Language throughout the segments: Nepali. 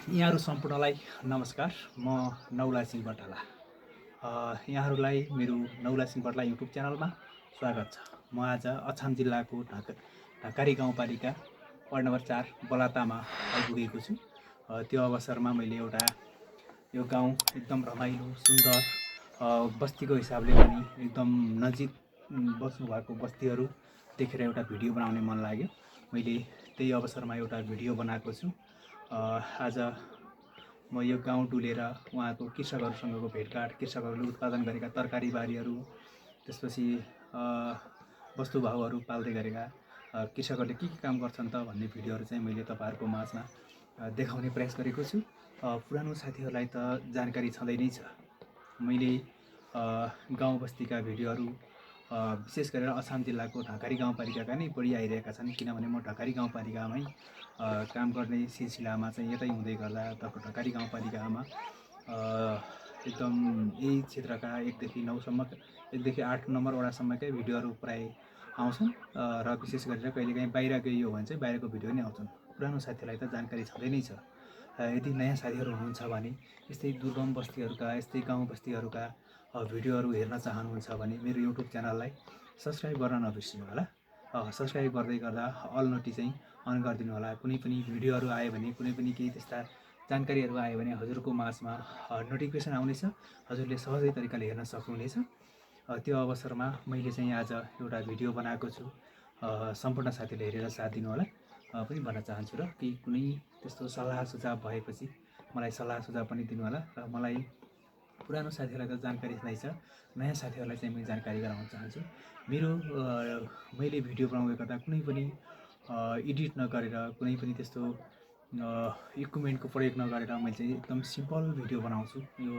यहाँहरू सम्पूर्णलाई नमस्कार। म नौला सिंह बटाला। यहाँहरूलाई मेरो नौला सिंह बटाला युट्युब च्यानलमा स्वागत छ। म आज अछाम जिल्लाको ढाकारी गाउँपालिका वार्ड नम्बर 4 बलातामा आइपुगेको छु। त्यो अवसरमा मैले एउटा यो गाउँ एकदम रमाइलो सुन्दर बस्तीको हिसाबले पनि एकदम नजिक बस्नुभएको बस्तीहरू देखेर एउटा भिडियो बनाउने मन लाग्यो। मैले त्यही अवसरमा एउटा भिडियो बनाएको छु। आज म यो गाउँ डुलेर उहाँको कृषकहरूसँगको भेटघाट, कृषकहरूले उत्पादन गरेका तरकारी बारीहरू, त्यसपछि वस्तुभाउहरू पाल्दै गरेका कृषकहरूले के काम गर्छन् त भन्ने भिडियोहरू चाहिँ मैले तपाईँहरूको माझमा देखाउने प्रयास गरेको छु। पुरानो साथीहरूलाई त जानकारी छँदै नै छ। मैले गाउँ बस्तीका भिडियोहरू विशेष गरेर अछाम जिल्लाको ढाकारी गाउँपालिकाका नै बढी आइरहेका छन्, किनभने म ढाकारी गाउँपालिकामै काम गर्ने सिलसिलामा चाहिँ यतै हुँदै गर्दा ढाकारी गाउँपालिकामा एकदम यही क्षेत्रका 1 देखि 9 सम्म 1 देखि 8 नम्बर वडासम्मकै भिडियोहरू प्राय आउँछन् र विशेष गरेर कहिलेकाहीँ बाहिर गइयो भने चाहिँ बाहिरको भिडियो नै आउँछन्। पुरानो साथीहरूलाई त जानकारी छँदै नै छ। यदि नयाँ साथीहरू हुनुहुन्छ भने यस्तै दुर्गम बस्तीहरूका, यस्तै गाउँ बस्तीहरूका भिडियोहरू हेर्न चाहनुहुन्छ भने मेरो युट्युब च्यानललाई सब्सक्राइब गर्न नबिर्सिनु होला। सब्सक्राइब गर्दै गर्दा अल नोटी चाहिँ अन गरिदिनु होला। कुनै पनि भिडियोहरू आयो भने, कुनै पनि केही त्यस्ता जानकारीहरू आयो भने हजुरको माझमा नोटिफिकेसन आउनेछ, हजुरले सहजै तरिकाले हेर्न सक्नुहुनेछ। त्यो अवसरमा मैले चाहिँ आज एउटा भिडियो बनाएको छु। सम्पूर्ण साथीले हेरेर साथ दिनु होला पनि भन्न चाहन्छु र कि कुनै त्यस्तो सल्लाह सुझाव भएपछि मलाई सल्लाह सुझाव पनि दिनु होला। र मलाई पुरानो साथीहरूलाई त जानकारी नै छ, नयाँ साथीहरूलाई चाहिँ म जानकारी गराउन चाहन्छु। मैले भिडियो बनाउँदै गर्दा कुनै पनि एडिट नगरेर, कुनै पनि त्यस्तो इक्विपमेन्टको प्रयोग नगरेर मैले चाहिँ एकदम सिम्पल भिडियो बनाउँछु। यो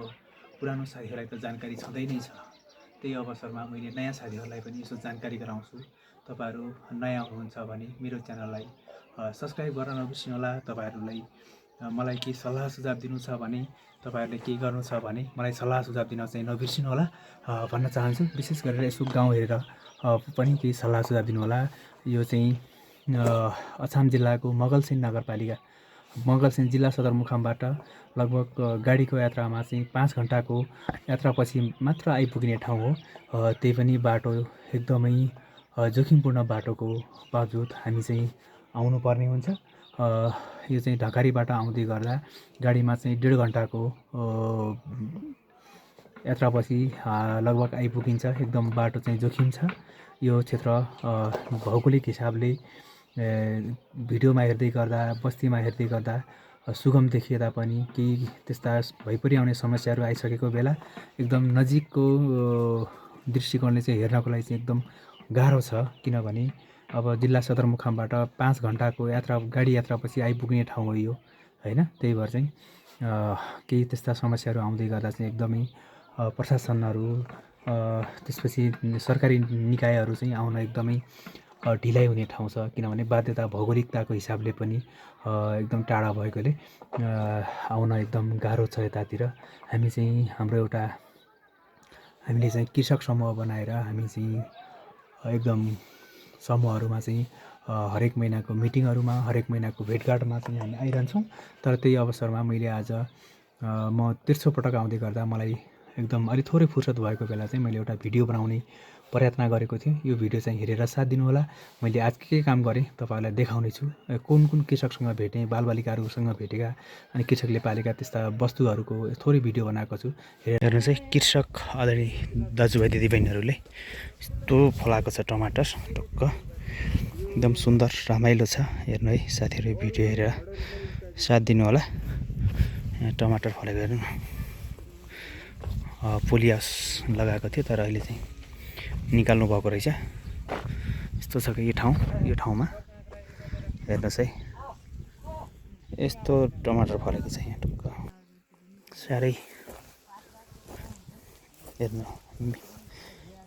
पुरानो साथीहरूलाई त जानकारी छँदै नै छ। त्यही अवसरमा मैले नयाँ साथीहरूलाई पनि यसो जानकारी गराउँछु। तपाईँहरू नयाँ हुनुहुन्छ भने मेरो च्यानललाई सब्सक्राइब गर्न नबिर्सिनु होला। तपाईँहरूलाई मलाई केही सल्लाह सुझाव दिनु छ भने, तपाईँहरूले केही गर्नु छ भने मलाई सल्लाह सुझाव दिन चाहिँ नबिर्सिनु होला भन्न चाहन्छु। विशेष गरेर यसो गाउँ हेरेर पनि केही सल्लाह सुझाव दिनु होला। यो चाहिँ अछाम जिल्लाको मगलसेन नगरपालिका, मगलसेन जिल्ला सदरमुकामबाट लगभग गाडीको यात्रामा चाहिँ 5 घन्टाको यात्रापछि मात्र आइपुग्ने ठाउँ हो। त्यही पनि बाटो एकदमै जोखिमपूर्ण बाटोको बावजुद हामी चाहिँ आउनुपर्ने हुन्छ। यो चाहिँ ढाकारीबाट आउँदै गर्दा गाडीमा चाहिँ 1.5 घन्टाको यात्रापछि लगभग आइपुगिन्छ। एकदम बाटो चाहिँ जोखिम छ। यो क्षेत्र भौगोलिक हिसाबले भिडियोमा हेर्दै गर्दा, बस्तीमा हेर्दै गर्दा सुगम देखिए तापनि केही त्यस्ता भइपरि आउने समस्याहरू आइसकेको बेला एकदम नजिकको दृष्टिकोणले चाहिँ हेर्नको लागि चाहिँ एकदम गाह्रो छ। किनभने अब जिल्ला सदरमुकामबाट 5 घन्टाको गाडी यात्रापछि आइपुग्ने ठाउँ हो यो, होइन? त्यही भएर चाहिँ केही त्यस्ता समस्याहरू आउँदै गर्दा चाहिँ एकदमै प्रशासनहरू, त्यसपछि सरकारी निकायहरू चाहिँ आउन एकदमै ढिलाइ हुने ठाउँ छ। किनभने बाध्यता भौगोलिकताको हिसाबले पनि एकदम टाढा भएकोले आउन एकदम गाह्रो छ यतातिर। हामीले चाहिँ कृषक समूह बनाएर हामी चाहिँ एकदम समूहहरूमा चाहिँ हरेक महिनाको मिटिङहरूमा, हरेक महिनाको भेटघाटमा चाहिँ हामी आइरहन्छौँ। तर त्यही अवसरमा मैले आज म तेस्रो पटक आउँदै गर्दा मलाई एकदम अलि थोरै फुर्सद भएको बेला चाहिँ मैले एउटा भिडियो बनाउने प्रयत्न गरेको थिएँ। यो भिडियो चाहिँ हेरेर साथ दिनु होला। मैले आज के काम गरेँ तपाईँहरूलाई देखाउने छु। कुन कुन कृषकसँग भेटेँ, बालबालिकाहरूसँग भेटेका अनि कृषकले पालेका त्यस्ता वस्तुहरूको थोरै भिडियो बनाएको छु। हेर्नु चाहिँ कृषक आदरणीय दाजुभाइ दिदीबहिनीहरूले यस्तो फलाएको छ टमाटर, टक्क एकदम सुन्दर रमाइलो छ। हेर्नु है साथीहरू, भिडियो हेरेर साथ दिनु होला। यहाँ टमाटर फलेको हेर्नु, पोलियास लगाएको थियो तर अहिले चाहिँ निकाल्नु भएको रहेछ। यस्तो छ कि यो ठाउँमा हेर्नुहोस् है, यस्तो टमाटर फलेको छ यहाँ टक्क। साह्रै हेर्नु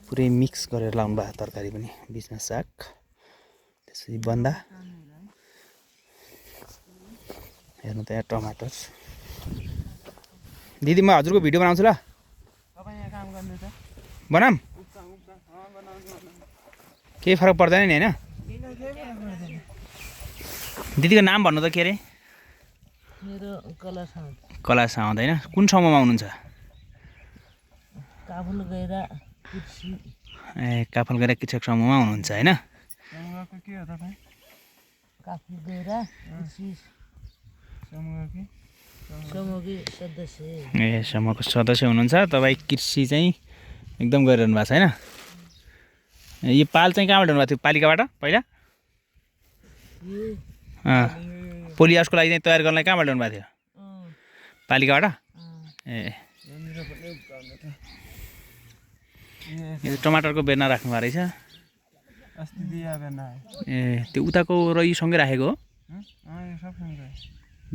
पुरै मिक्स गरेर लाउनु भएको तरकारी पनि, बिचमा साग, त्यसपछि बन्दा। हेर्नु त यहाँ टमाटर। दिदी म हजुरको भिडियो बनाउँछु ल, बनाम केही फरक पर्दैन नि, होइन? दिदीको नाम भन्नु त के अरे? मेरो कलासा आउँदैन कुन समूहमा हुनुहुन्छ काफल गएर कृषि ए काफल गएर कृषक समूहमा हुनुहुन्छ हैन समूहको के हो तपाईँ काफल गएर कृषि समूहकी सदस्य ए समूहको सदस्य हुनुहुन्छ तपाईँ कृषि चाहिँ एकदम गरिरहनु भएको छ हैन यो पाल चाहिँ कहाँबाट ल्याउनु भएको थियो पालिकाबाट पहिला पोलिहाउसको लागि चाहिँ तयार गर्नलाई कहाँबाट ल्याउनु भएको थियो पालिकाबाट ए यो टमाटरको बेर्ना राख्नु भएको रहेछ अस्ति दिया बेना ए त्यो उताको र यो सँगै राखेको हो यो सब सँगै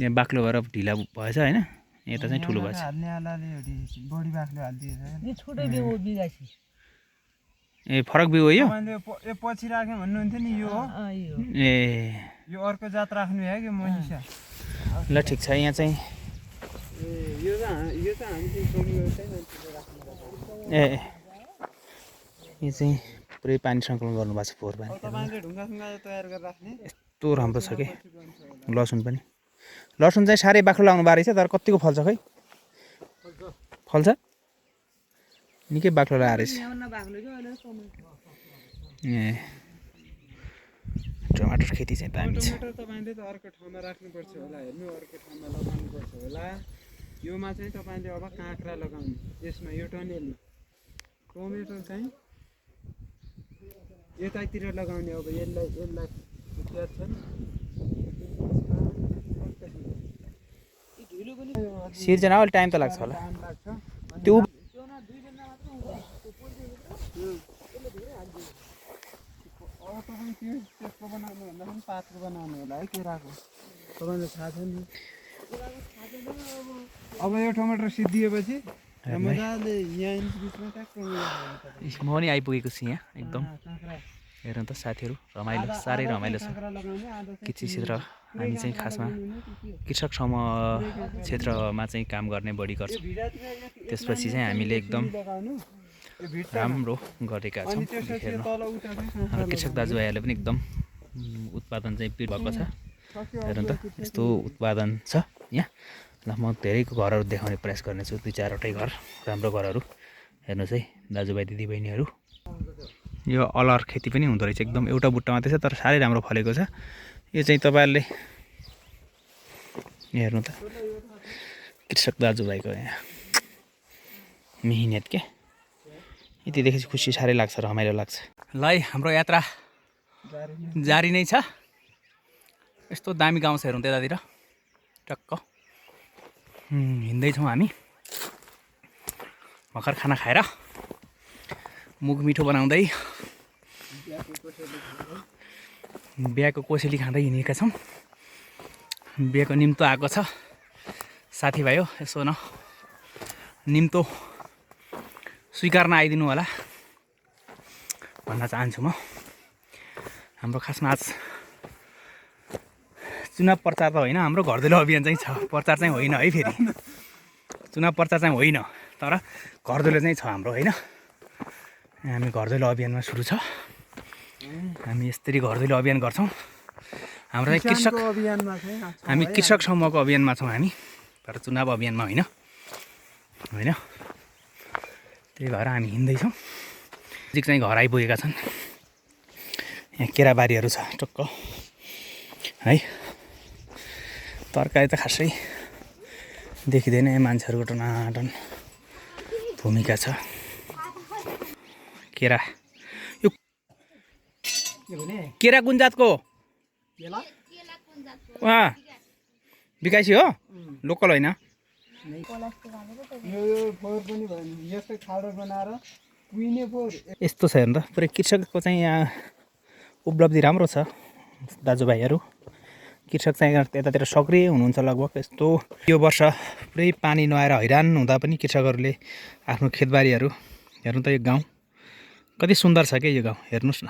यहाँ बाक्लो भएर ढिला भएछ हैन यता चाहिँ ठुलो भएछ हाल्ने आलाले बढी बाक्लो हाल्दिएछ यो छुट्टै बिउ बिगासी ए फरक बिउ हो यो तपाईँले यो पछि राख्यो भन्नुहुन्थ्यो नि यो हो ए यो अर्को जात राख्नु है कि मनिषा ल ठिक छ यहाँ चाहिँ यो चाहिँ हामी ए यो चाहिँ पुरै पानी सङ्कलन गर्नुभएको छ फोहोर पानी तपाईँले ढुङ्गा तयार गरेर राख्ने यस्तो राम्रो छ कि लसुन पनि लसुन चाहिँ साह्रै बाक्लो लाउनु भएको रहेछ तर कतिको फल्छ खै फल्छ निकै बाक्लो लगाएर रहेछ ए टमाटर खेती चाहिँ दामी छ टमाटर तपाईँले त अर्को ठाउँमा राख्नुपर्छ होला हेर्नु अर्को ठाउँमा लगाउनुपर्छ होला योमा चाहिँ तपाईँले अब काँक्रा लगाउनु यसमा यो टनेलमा टमेटो चाहिँ यतातिर लगाउने अब यसलाई क्याच छ नि सिर्जना अलि टाइम त लाग्छ होला टाइम लाग्छ त्यो अब तपाईँ त्यसको बनाउनु भन्दा पनि पातको बनाउनु होला है केराको तपाईँलाई थाहा छ नि अब यो टमाटर सिद्धिएपछि मजाले यहाँ बिचमा ट्याक्क म नि आइपुगेको छु यहाँ एकदम हेर्नु त साथीहरू रमाइलो साह्रै रमाइलो छ कृषि क्षेत्र हामी चाहिँ खासमा कृषक समूह क्षेत्रमा चाहिँ काम गर्ने बढी गर्छौँ त्यसपछि चाहिँ हामीले एकदम राम्रो गरेका छौँ हेर्नु हाम्रो कृषक दाजुभाइहरूले पनि एकदम उत्पादन चाहिँ पिर भएको छ हेर्नु त यस्तो उत्पादन छ यहाँ ल म धेरैको घरहरू देखाउने प्रयास गर्नेछु 2-4वटै घर राम्रो घरहरू हेर्नुहोस् है दाजुभाइ दिदीबहिनीहरू यो अलर खेती पनि हुँदो रहेछ एकदम एउटा बुट्टा मात्रै छ तर साह्रै राम्रो फलेको छ यो चाहिँ तपाईँहरूले हेर्नु त कृषक दाजुभाइको यहाँ मिहिनेत के यति देखेपछि खुसी साह्रै लाग्छ रमाइलो लाग्छ ल है हाम्रो यात्रा जारी नै छ यस्तो दामी गाउँ छ हेरौँ त्यतातिर टक्क हिँड्दैछौँ हामी भर्खर खाना खाएर मुख मिठो बनाउँदै बिहाको कोसेली खाँदै हिँडेका छौँ बिहाको निम्तो आएको छ साथीभाइ हो यसो न निम्तो स्वीकार्न आइदिनु होला भन्न चाहन्छु म हाम्रो खासमा आज चुनाव प्रचार त होइन हाम्रो घर दैलो अभियान चाहिँ छ प्रचार चाहिँ होइन है फेरि चुनाव प्रचार चाहिँ होइन तर घर दैलो चाहिँ छ हाम्रो होइन हामी घर दैलो अभियानमा सुरु छ हामी यसरी घर दैलो अभियान गर्छौँ हाम्रो चाहिँ कृषक अभियानमा चाहिँ हामी कृषक समूहको अभियानमा छौँ हामी तर चुनाव अभियानमा होइन होइन त्यही भएर हामी हिँड्दैछौँ नजिक चाहिँ घर आइपुगेका छन् यहाँ केराबारीहरू छ टक्क है तरकारी त खासै देखिँदैन मान्छेहरूको टनाटन भूमिका छ केरा यो केरा कुन जातको बिकाइसी हो लोकल होइन यो फोहोर पनि भयो नि यस्तै खाडो बनाएर कुहिने फोहोर यस्तो छ हेर्नु त पुरै कृषकको चाहिँ यहाँ उपलब्धि राम्रो छ दाजुभाइहरू कृषक चाहिँ यतातिर सक्रिय हुनुहुन्छ लगभग यस्तो यो वर्ष पुरै पानी नआएर हैरान हुँदा पनि कृषकहरूले आफ्नो खेतबारीहरू हेर्नु त यो गाउँ कति सुन्दर छ क्या यो गाउँ हेर्नुहोस् न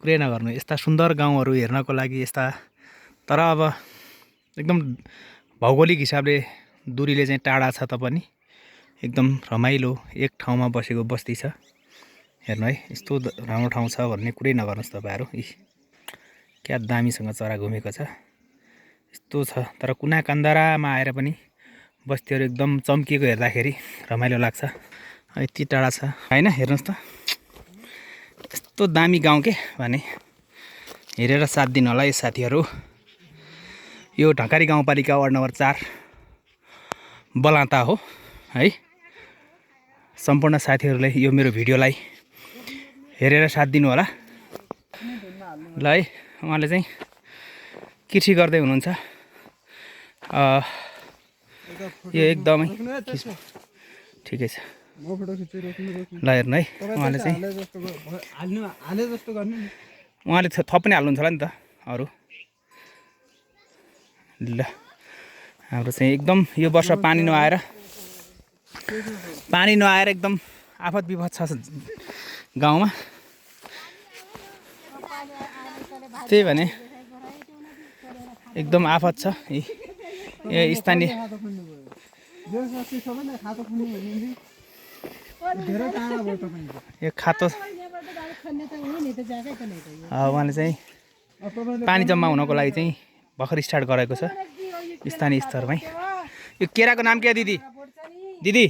कुरै नगर्नु यस्ता सुन्दर गाउँहरू हेर्नको लागि यस्ता तर अब एकदम भौगोलिक हिसाबले दूरीले चाहिँ टाढा छ त पनि एकदम रमाइलो एक ठाउँमा बसेको बस्ती छ हेर्नु है यस्तो राम्रो ठाउँ छ भन्ने कुरै नगर्नुहोस् तपाईँहरू क्या दामीसँग चरा घुमेको छ यस्तो छ। तर कुना कन्दरामा आएर पनि बस्तीहरू एकदम चम्किएको हेर्दाखेरि रमाइलो लाग्छ। यति टाढा छ होइन, हेर्नुहोस् त यस्तो दामी गाउँ के भने हेरेर साथ दिनु होला है साथीहरू। यो ढकारी गाउँपालिका वार्ड नम्बर 4 बलाता हो है। सम्पूर्ण साथीहरूले यो मेरो भिडियोलाई हेरेर साथ दिनु होला ल है। उहाँले चाहिँ कृषि गर्दै हुनुहुन्छ। यो एकदमै ठिकै छ ल हेर्नु है। उहाँले चाहिँ उहाँले थप पनि हाल्नुहुन्छ होला नि त अरू। ल हाम्रो चाहिँ एकदम यो वर्ष पानी नआएर एकदम आफत विपद छ गाउँमा। त्यही भने एकदम आफत छ। यो स्थानीय यो खातो उहाँले चाहिँ पानी जम्मा हुनको लागि चाहिँ भर्खर स्टार्ट गरेको छ स्थानीय स्तरमै। यो केराको नाम के हो दिदी? दिदी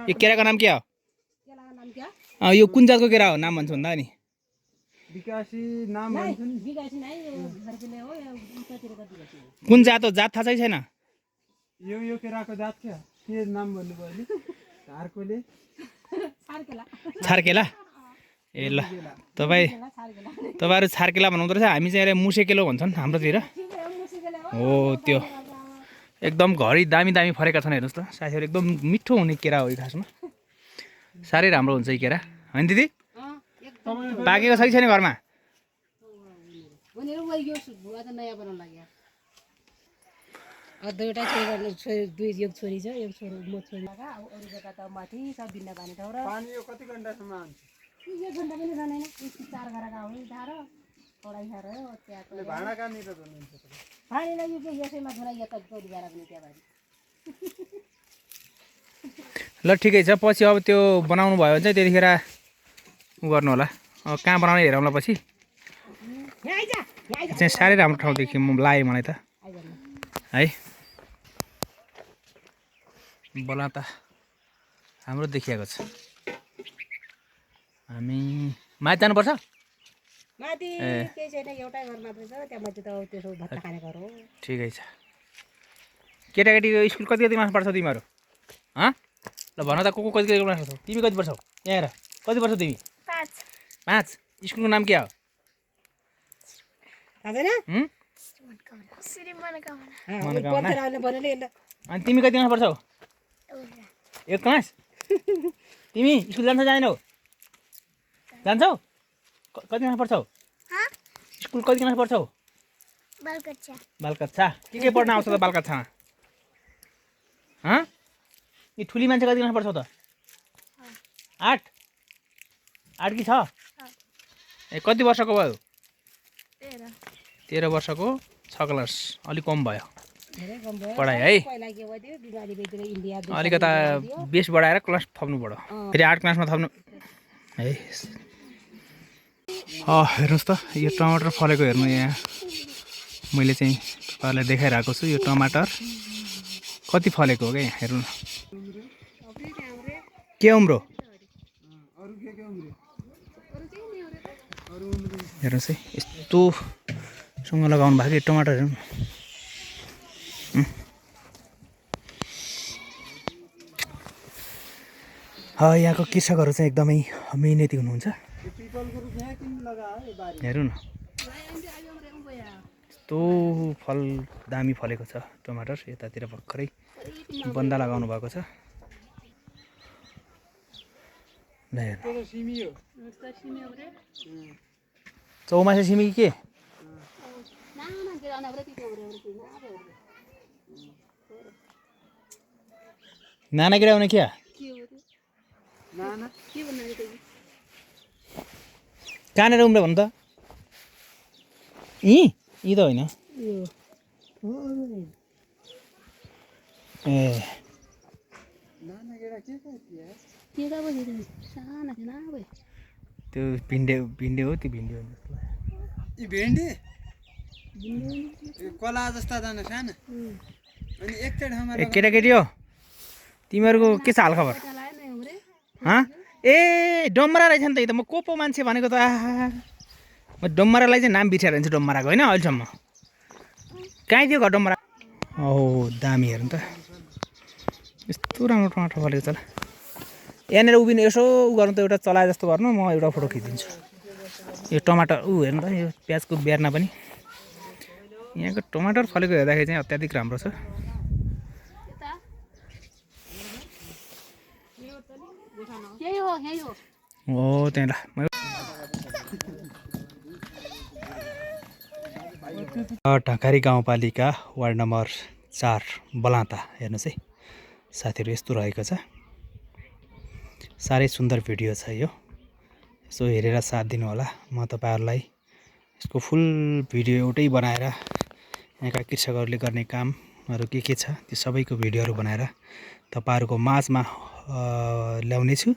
यो केराको नाम के हो? यो कुन जातको केरा हो नाम भन्छु भन्दा नि? कुन जात हो? जात थाहा छैन? यो केराको जात के नाम भन्नुभयो अहिले? छार्केला। ए ल तपाईँहरू छार्केला भन्नुहुँदो रहेछ। हामी चाहिँ मुसेकेलो भन्छन् हाम्रोतिर। हो त्यो एकदम घरि दामी फरेका छन् हेर्नुहोस् त साथीहरू। एकदम मिठो हुने केरा हो यो खासमा। साह्रै राम्रो हुन्छ यो केरा होइन दिदी? पाकेको छ कि छैन घरमा? दुईवटा एक छोरी छ, एक छोरी म छोरी अरू जग्गा त माथि सब बिन्दा पानी ठाउँ र पानी यो कति घण्टासम्म आउँछ? 1 घण्टा पनि जाँदैन। 4 घरका हो धारो थोडा खाएर त्यहाँ भाँडा कहाँनिर धुनुहुन्छ? पानीलाई यो यसैमा धुना यता चोरी गरेर पनि त्यहाँ भाइ। ल ठिकै छ। पछि अब त्यो बनाउनु भयो भने चाहिँ त्यतिखेर उ गर्नु होला। अब कहाँ बनाउने हेरौँला पछि। चाहिँ साह्रै राम्रो ठाउँदेखि लाग्यो मलाई त है। बलाता हाम्रो देखिएको छ। हामी माथि जानुपर्छ? माथि केही छैन, एउटै घर मात्रै छ। त्यहाँ माथि त त्यसो भात खाने घर हो। ठिकै छ। केटाकेटीको स्कुल कति क्लास पढ्छौ तिमीहरू? ल भन त को कति क्लास पढ्छौ? तिमी कति पढ्छौ? यहाँ हेर कति पढ्छौ तिमी? 5। स्कुलको नाम के हो? अनि तिमी कति क्लास पढ्छौ? 1 क्लास। तिमी स्कुल जान्छौ जाँदैनौ? जान्छौ? कति क्लास पढ्छौ? स्कुल कति क्लास पढ्छौ? बालकक्षा। के पढ्न आउँछ त बालकक्षामा? यी ठुली मान्छे कति क्लास पढ्छौ त? 8 कि 6? ए कति वर्षको भयो? 13 वर्षको 6 क्लास। अलिक कम भयो पढाइ है। अलिकता बेस बढाएर क्लास थप्नु पऱ्यो। फेरि 8 क्लासमा थप्नु है। हेर्नुहोस् त यो टमाटर फलेको हेर्नु। यहाँ मैले चाहिँ तपाईँहरूलाई देखाइरहेको छु। यो टमाटर कति फलेको हो क्या यहाँ हेर्नु न। के उम्रो हेर्नुहोस् है। यस्तोसँग लगाउनु भएको टमाटर हेर्नु। यहाँको कृषकहरू चाहिँ एकदमै मेहनती हुनुहुन्छ। हेर्नु न यस्तो फल दामी फलेको छ टमाटर। यतातिर भर्खरै बन्दा लगाउनु भएको छ। ल हेर्नु चौमासे सिमी के नाना केटा हुने क्या? कहाँनिर उम्रे भन्नु त? यी त होइन। ए त्यो भिन्डी हो। त्यो भिन्डी हो। यो कला जस्ता दाना साना अनि एकचोटि ठाउँमा ए केटाकेटी हो तिमीहरूको के छ हालखबर हँ ए डमरा रहेछ नि त यो त म को पो मान्छे भनेको त आहा म डमरालाई चाहिँ नाम बिर्सेर हिँड्छु डमराको होइन अहिलेसम्म कहीँ थियो घर डमरा औ दामी हेर्नु त यस्तो राम्रो टमाटर फलेको छ ल यहाँनिर उभिनु यसो उ गर्नु त एउटा चलाए जस्तो गर्नु म एउटा फोटो खिचिदिन्छु यो टमाटर ऊ हेर्नु त यो प्याजको बेर्ना पनि यहाँको टमाटर फलेको हेर्दाखेरि चाहिँ अत्याधिक राम्रो छ हो त्यहाँ ल ढकारी गाउँपालिका वार्ड नम्बर 4 बलाता हेर्नुहोस् है साथीहरू यस्तो रहेको छ साह्रै सुन्दर भिडियो छ यो यसो हेरेर साथ दिनु होला म तपाईँहरूलाई यसको फुल भिडियो एउटै बनाएर यहाँका कृषकहरूले गर्ने कामहरू के छ त्यो सबैको भिडियोहरू बनाएर तपाईँहरूको माझमा ल्याउने छु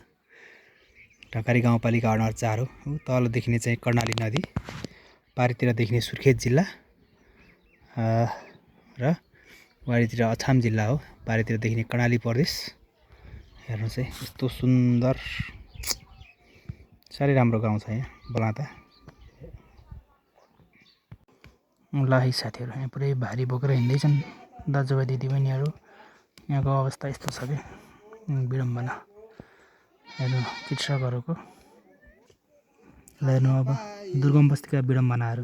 ढकारी गाउँपालिका वार्ड नम्बर 4 हो तल देखिने चाहिँ कर्णाली नदी पारितिर देखिने सुर्खेत जिल्ला र वारितिर अछाम जिल्ला हो पारितिर देखिने कर्णाली प्रदेश हेर्नुहोस् है यस्तो सुन्दर साह्रै राम्रो गाउँ छ यहाँ बलाता ल है साथीहरू यहाँ पुरै भारी बोकेर हिँड्दैछन् दाजुभाइ दिदीबहिनीहरू यहाँको अवस्था यस्तो छ कि विडम्बना हेर्नु कृषकहरूको हेर्नु अब दुर्गम बस्तीका विडम्बनाहरू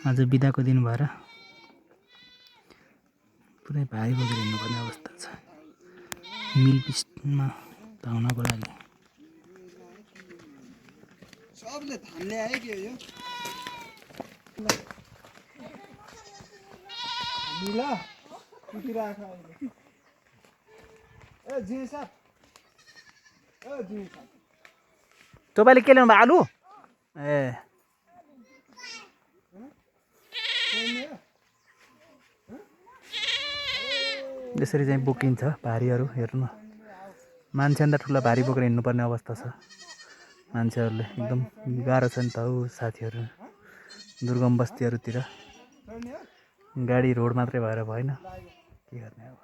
आज बिदाको दिन भएर पुरै भारी बोकेर हिँड्नुपर्ने अवस्था छ मिल पिस्टमा धाउनको लागि सबले धान ल्याए के यो ल उठिराख अहिले ए जी साहब ए जी साहब तपाईँले के ल्याउनु भयो आलु ए यसरी चाहिँ बोकिन्छ भारीहरू हेर्नु मान्छेभन्दा ठुलो भारी बोकेर हिँड्नुपर्ने अवस्था छ मान्छेहरूले एकदम गाह्रो छ नि त हौ साथीहरू दुर्गम बस्तीहरूतिर गाडी रोड मात्रै भएर भएन के गर्ने अब